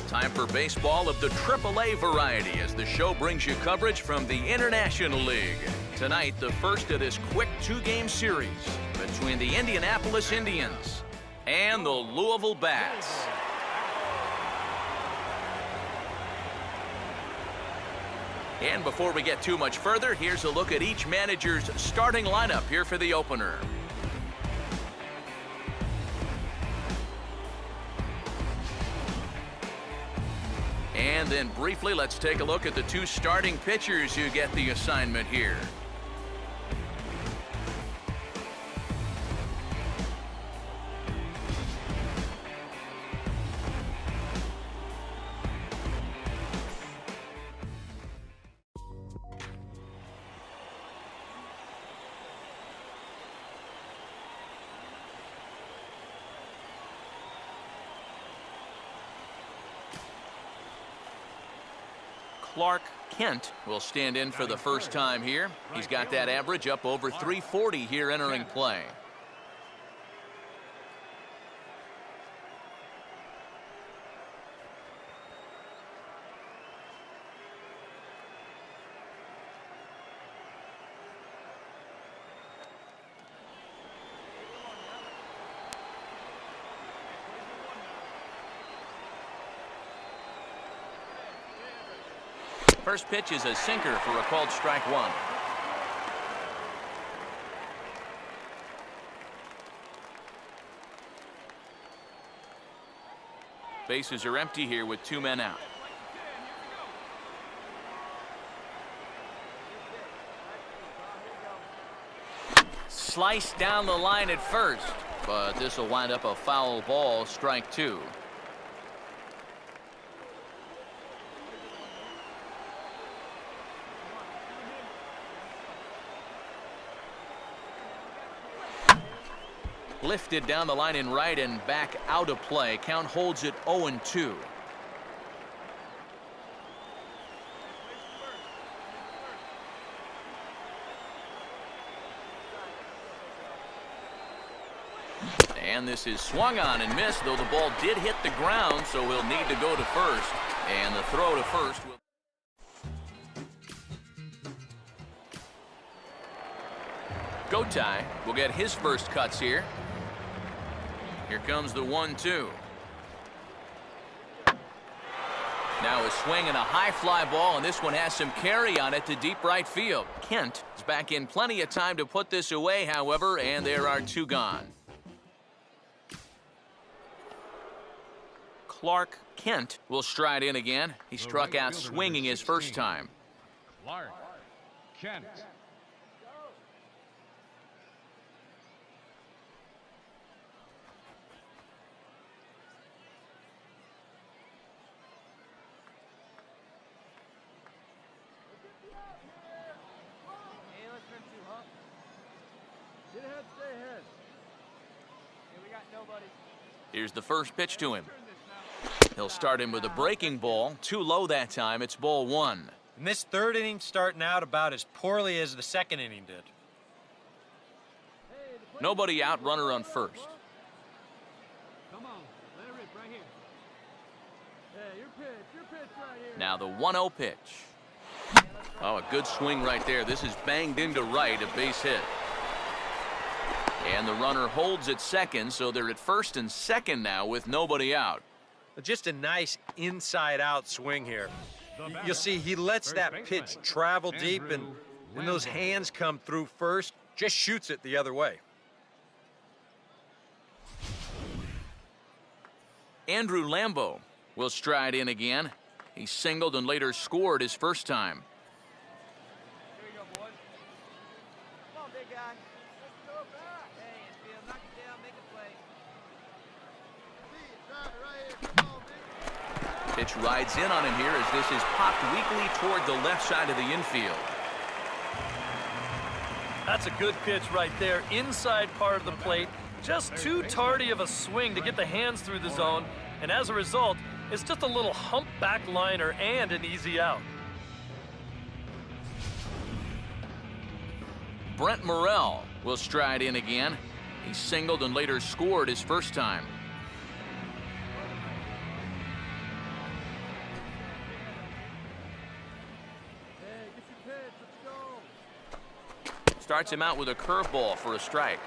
Time for baseball of the AAA variety as the show brings you coverage from the International League. Tonight, the first of this quick two-game series between the Indianapolis Indians and the Louisville Bats. And before we get too much further, here's a look at each manager's starting lineup here for the opener. And then briefly, let's take a look at the two starting pitchers who get the assignment here. Clark Kent will stand in for the first time here. He's got that average up over 340 here entering play. First pitch is a sinker for a called strike one. Bases are empty here with two men out. Sliced down the line at first, but this will wind up a foul ball, strike two. Lifted down the line in right and back out of play. Count holds it 0-2. And this is swung on and missed, though the ball did hit the ground, so he'll need to go to first. And the throw to first will... Cutout will get his first cuts here. Here comes the 1-2. Now a swing and a high fly ball, and this one has some carry on it to deep right field. Kent is back in plenty of time to put this away, however, and there are two gone. Clark Kent will stride in again. He struck out swinging his first time. Clark Kent. Here's the first pitch to him. He'll start him with a breaking ball. Too low that time. It's ball one. And this third inning starting out about as poorly as the second inning did. Nobody out, runner on first. Come on, let it rip right here. Hey, your pitch right here. Now the 1-0 pitch. Oh, a good swing right there. This is banged into right, a base hit. And the runner holds at second, so they're at first and second now with nobody out. Just a nice inside-out swing here. You'll see he lets that pitch travel deep, and when those hands come through first, just shoots it the other way. Andrew Lambeau will stride in again. He singled and later scored his first time. Here you go, boys. Come on, big guy. Let's go back. Hey, infield, knock it down, make a play. Pitch rides in on him here as this is popped weakly toward the left side of the infield. That's a good pitch right there, inside part of the plate. Just too tardy of a swing to get the hands through the zone, and as a result, it's just a little humpback liner and an easy out. Brent Morrell will stride in again. He singled and later scored his first time. Starts him out with a curveball for a strike.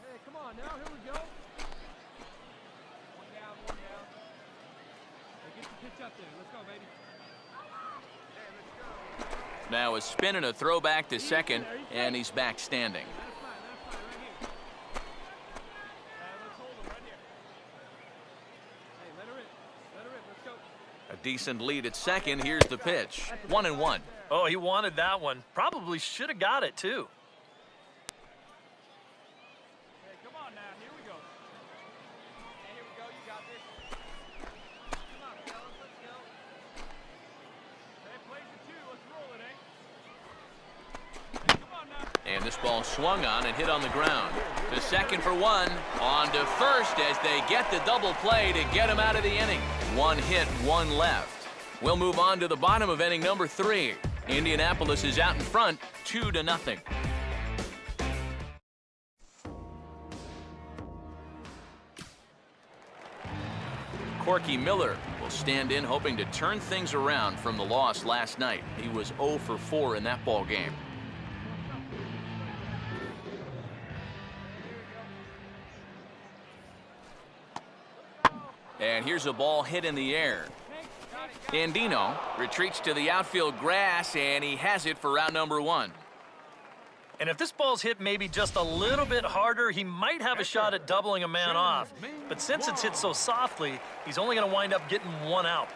Hey, come on now. Here we go. One down, one down. Hey, get the pitch up there. Let's go, baby. Hey, let's go. Now a spin and a throwback to second, and he's back standing. That's fine, right here. Let's hold him right here. Hey, let her in, let's go. A decent lead at second. Here's the pitch. 1-1. Oh, he wanted that one. Probably should have got it, too. Hey, come on now, here we go. Hey, here we go. You got this. Come on, fellas. Let's go. Hey, plays it too. Let's roll it, eh? Hey, come on now. And this ball swung on and hit on the ground. To second for one. On to first as they get the double play to get him out of the inning. One hit, one left. We'll move on to the bottom of inning number 3. Indianapolis is out in front, 2-0. Corky Miller will stand in hoping to turn things around from the loss last night. He was 0 for 4 in that ball game. And here's a ball hit in the air. Andino retreats to the outfield grass, and he has it for out number 1. And if this ball's hit maybe just a little bit harder, he might have a shot at doubling a man off. But since it's hit so softly, he's only going to wind up getting one out.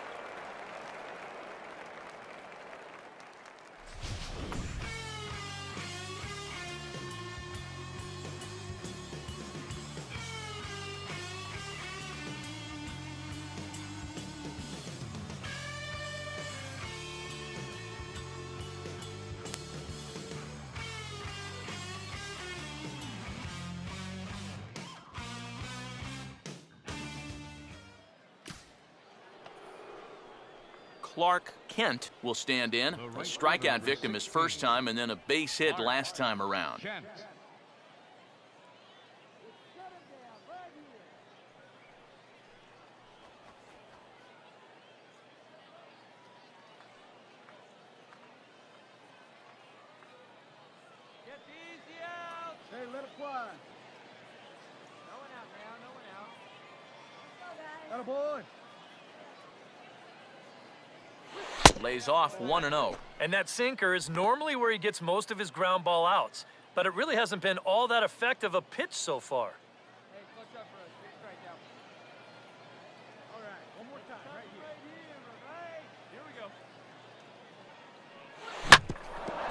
Clark Kent will stand in. A strikeout victim his first time and then a base hit last time around. Get the easy out. Hey, let it fly. No one out now. No one out. Atta boy. Lays off 1-0. And that sinker is normally where he gets most of his ground ball outs. But it really hasn't been all that effective a pitch so far. Hey, clutch up for us. Big strike out. All right, one more time, right here. Here we go.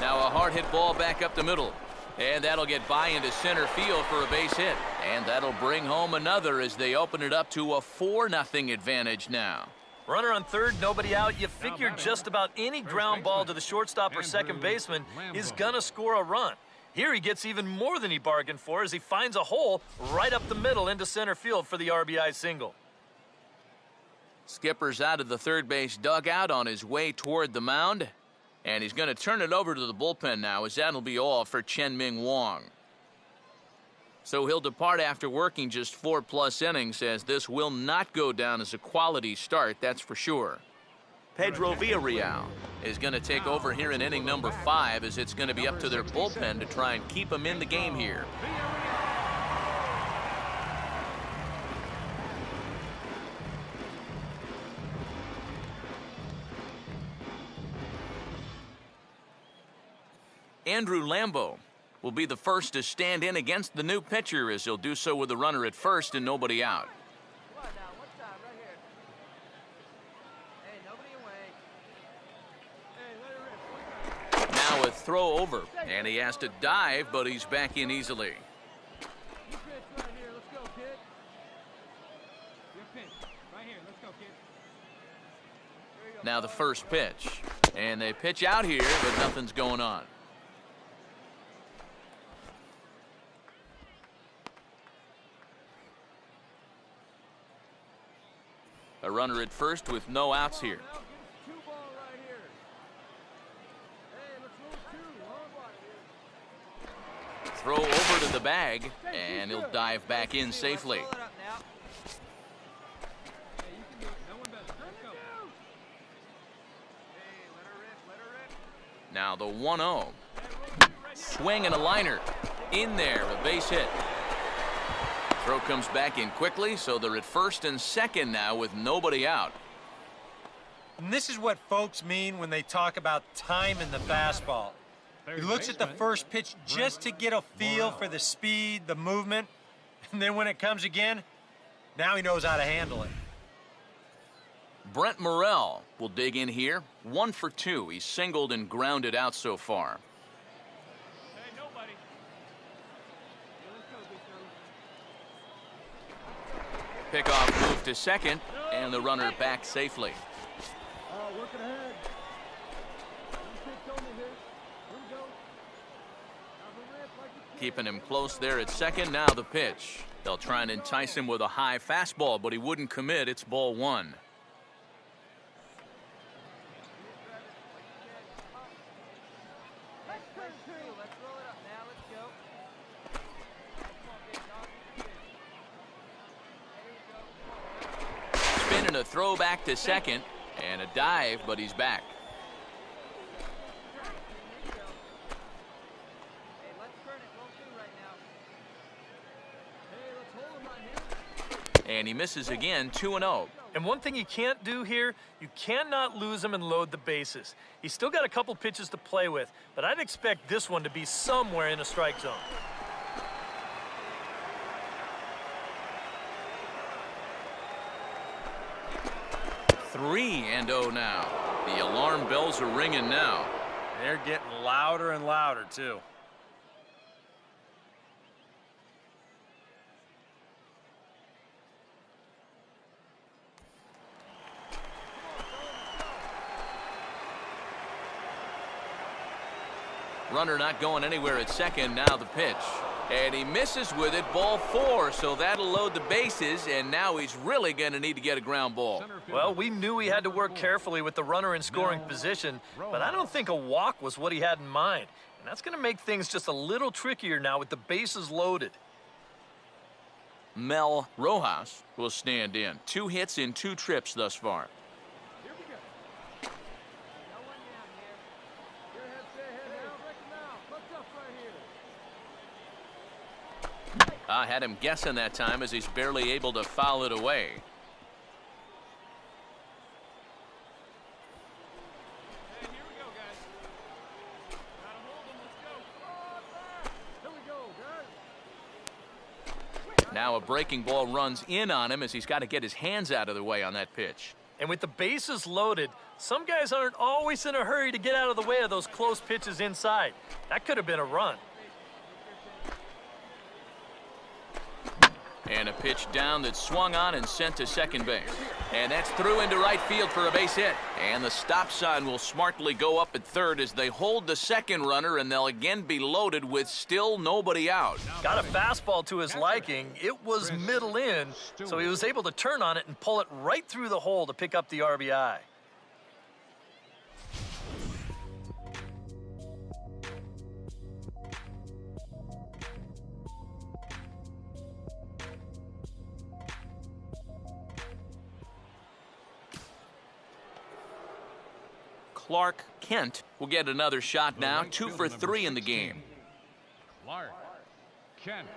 Now a hard hit ball back up the middle. And that'll get by into center field for a base hit. And that'll bring home another as they open it up to a 4-0 advantage now. Runner on third, nobody out. You figure just about any ground ball to the shortstop or second baseman is gonna score a run. Here he gets even more than he bargained for as he finds a hole right up the middle into center field for the RBI single. Skipper's out of the third base dugout on his way toward the mound. And he's going to turn it over to the bullpen now, as that'll be all for Chen-Ming Wong. So he'll depart after working just 4+ innings, as this will not go down as a quality start, that's for sure. Pedro Villarreal is going to take over here in inning number 5, as it's going to be up to their bullpen to try and keep him in the game here. Andrew Lambeau will be the first to stand in against the new pitcher, as he'll do so with a runner at first and nobody out. Come on now, one time, right here. Hey, nobody away. Hey, let her in. Now a throw over, and he has to dive, but he's back in easily. You pitch right here. Let's go, kid. Your pitch. Right here. Let's go, kid. Here we go. Now the first pitch, and they pitch out here, but nothing's going on. A runner at first with no outs here. Now, give us 2 ball right here. Hey, let's roll 2, huh? Throw over to the bag, and he'll dive back in safely. Roll it up now. Now the 1-0. Swing and a liner. In there, a base hit. Throw comes back in quickly, so they're at first and second now with nobody out. And this is what folks mean when they talk about timing the fastball. He looks at the first pitch just to get a feel for the speed, the movement, and then when it comes again, now he knows how to handle it. Brent Morrell will dig in here. 1 for 2. He's singled and grounded out so far. Hey, nobody. Pickoff move to second, and the runner back safely. Working ahead. Keeping him close there at second. Now the pitch. They'll try and entice him with a high fastball, but he wouldn't commit. It's ball 1. Spin and a throw back to second, and a dive, but he's back. And he misses again, 2-0. And one thing you can't do here, you cannot lose him and load the bases. He's still got a couple pitches to play with, but I'd expect this one to be somewhere in the strike zone. Three and 0 now. The alarm bells are ringing now. They're getting louder and louder, too. Runner not going anywhere at second. Now the pitch. And he misses with it, ball 4, so that'll load the bases, and now he's really going to need to get a ground ball. Well, we knew he had to work carefully with the runner in scoring position, but I don't think a walk was what he had in mind. And that's going to make things just a little trickier now with the bases loaded. Mel Rojas will stand in. 2 hits in 2 trips thus far. I had him guessing that time as he's barely able to foul it away. Hey, here we go, guys. Gotta hold them. Let's go. Here we go, guys. Now a breaking ball runs in on him as he's got to get his hands out of the way on that pitch. And with the bases loaded, some guys aren't always in a hurry to get out of the way of those close pitches inside. That could have been a run. And a pitch down that's swung on and sent to second base. And that's through into right field for a base hit. And the stop sign will smartly go up at third as they hold the second runner, and they'll again be loaded with still nobody out. Got a fastball to his liking. It was middle in, so he was able to turn on it and pull it right through the hole to pick up the RBI. Clark Kent will get another shot now. 2 for 3 in the game. Clark Kent.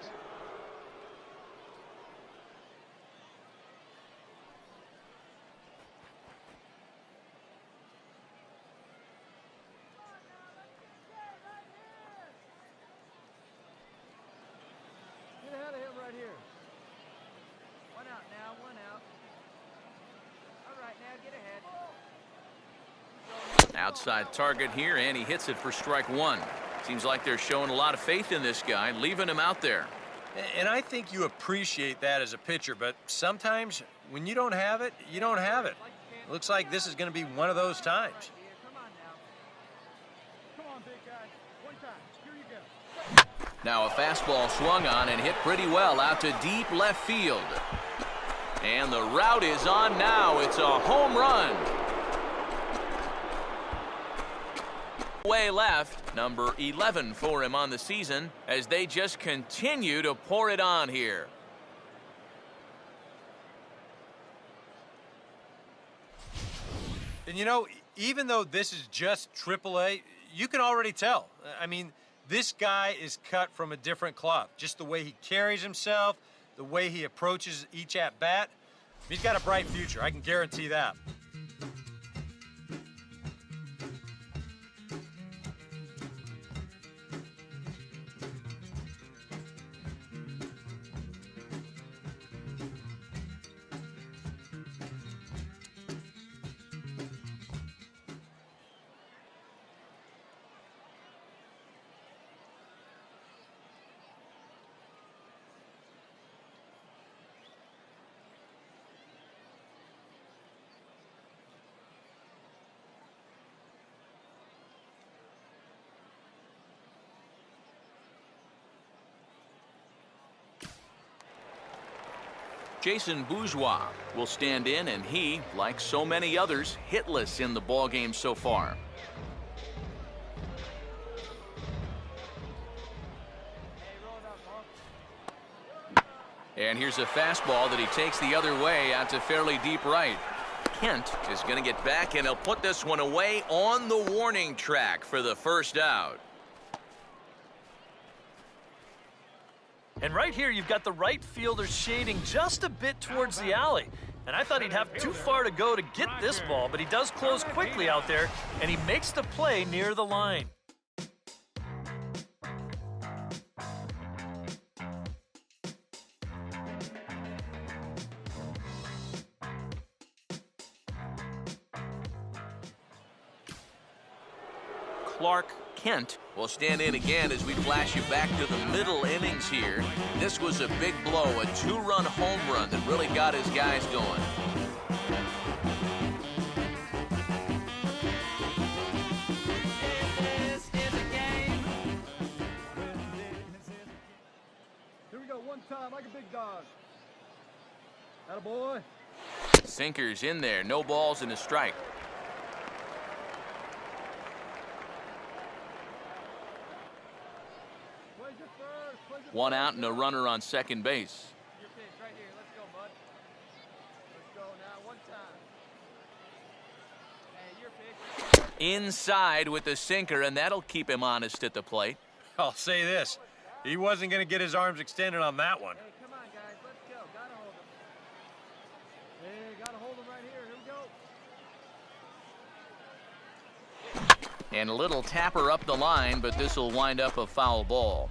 Get ahead of him right here. 1 out now, 1 out. All right, now get ahead. Outside target here, and he hits it for strike 1. Seems like they're showing a lot of faith in this guy, leaving him out there. And I think you appreciate that as a pitcher, but sometimes when you don't have it, you don't have it. It looks like this is going to be one of those times. Come on now. Come on, big guy. One time. Here you go. Now a fastball swung on and hit pretty well out to deep left field. And the route is on now. It's a home run. Way left, number 11 for him on the season, as they just continue to pour it on here. And you know, even though this is just AAA, you can already tell. I mean, this guy is cut from a different cloth. Just the way he carries himself, the way he approaches each at-bat. He's got a bright future, I can guarantee that. Jason Bourgeois will stand in, and he, like so many others, hitless in the ballgame so far. And here's a fastball that he takes the other way out to fairly deep right. Kent is going to get back, and he'll put this one away on the warning track for the first out. And right here, you've got the right fielder shading just a bit towards the alley. And I thought he'd have too far to go to get this ball, but he does close quickly out there, and he makes the play near the line. Clark Kent will stand in again as we flash you back to the middle innings here. This was a big blow, a two-run home run that really got his guys going. This is a game. Here we go, one time, like a big dog. Attaboy. Sinker's in there, no balls and a strike. One out and a runner on second base. Your pitch right here. Let's go, bud. Let's go now. One time. Hey, your pitch. Inside with the sinker, and that'll keep him honest at the plate. I'll say this, he wasn't going to get his arms extended on that one. Hey, come on, guys. Let's go. Gotta hold him. Hey, gotta hold him right here. Here we go. And a little tapper up the line, but this will wind up a foul ball.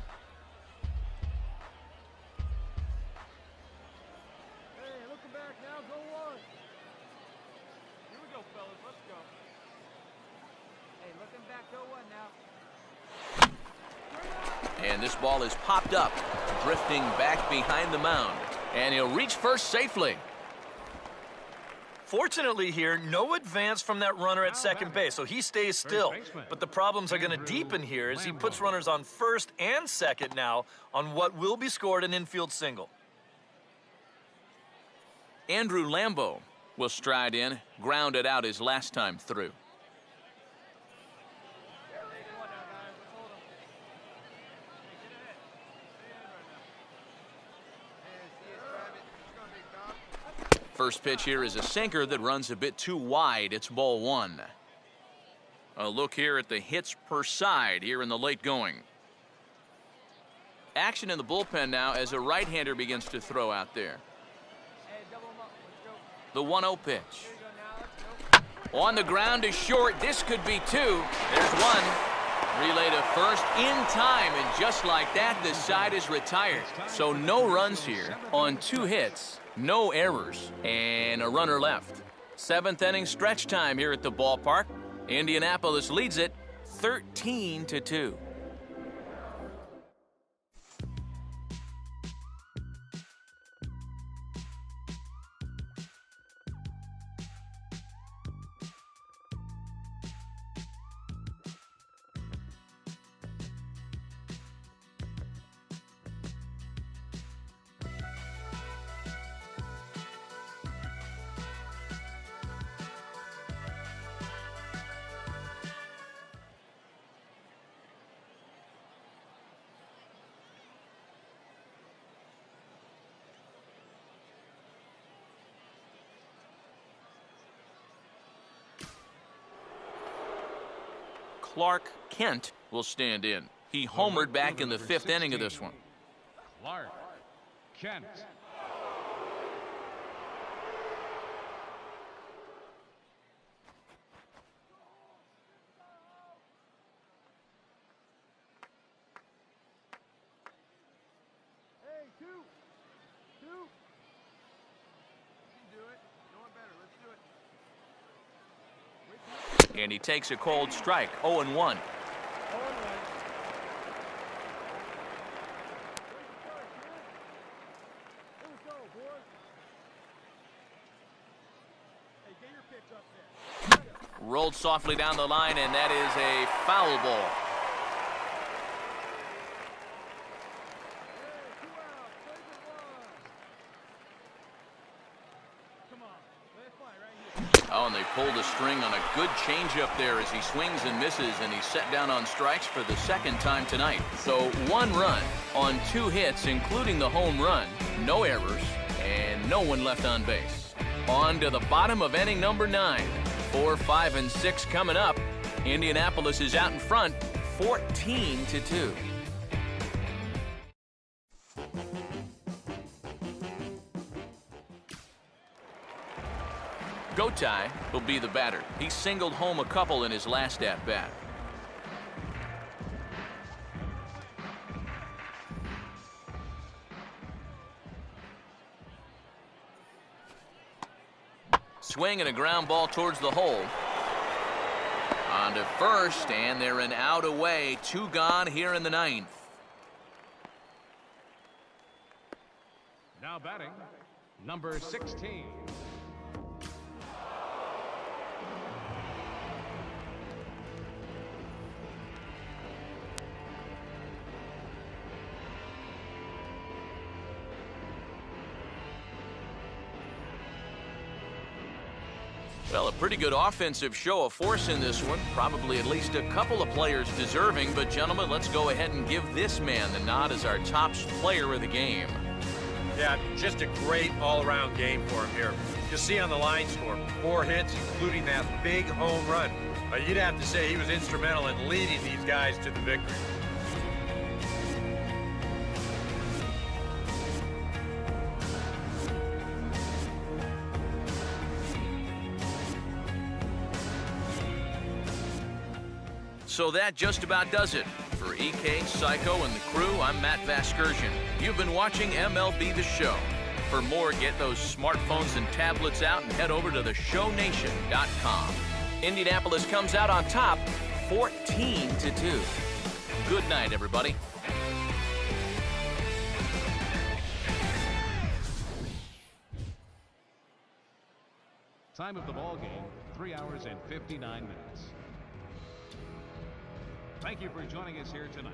And this ball is popped up, drifting back behind the mound. And he'll reach first safely. Fortunately here, no advance from that runner at second base, so he stays still. But the problems are going to deepen here as he puts runners on first and second now on what will be scored an infield single. Andrew Lambeau will stride in, grounded out his last time through. First pitch here is a sinker that runs a bit too wide. It's ball one. A look here at the hits per side here in the late going. Action in the bullpen now as a right-hander begins to throw out there. The 1-0 pitch. On the ground to short. This could be two. There's one. Relay to first in time, and just like that, the side is retired. So no runs here on 2 hits. No errors, and a runner left. 7th inning stretch time here at the ballpark. Indianapolis leads it 13-2. Clark Kent will stand in. He homered back in the 5th inning of this one. Clark Kent. Hey, two. You can do it. Going better. Let's do it. And he takes a cold strike, 0-1. Rolled softly down the line, and that is a foul ball. Oh, and they pulled a string on a good changeup there as he swings and misses, and he's set down on strikes for the 2nd time tonight. So 1 run on 2 hits, including the home run, no errors, and no one left on base. On to the bottom of inning number 9. 4, 5, and 6 coming up. Indianapolis is out in front, 14-2. Gotay will be the batter. He singled home a couple in his last at-bat. Swing and a ground ball towards the hole. On to first, and they're an out away. 2 gone here in the 9th. Now batting, number 16. Well, a pretty good offensive show of force in this one. Probably at least a couple of players deserving. But, gentlemen, let's go ahead and give this man the nod as our top player of the game. Yeah, just a great all-around game for him here. You'll see on the line score, 4 hits, including that big home run. You'd have to say he was instrumental in leading these guys to the victory. So that just about does it. For EK, Psycho, and the crew, I'm Matt Vasgersian. You've been watching MLB The Show. For more, get those smartphones and tablets out and head over to theshownation.com. Indianapolis comes out on top, 14-2. Good night, everybody. Time of the ball game, 3 hours and 59 minutes. Thank you for joining us here tonight.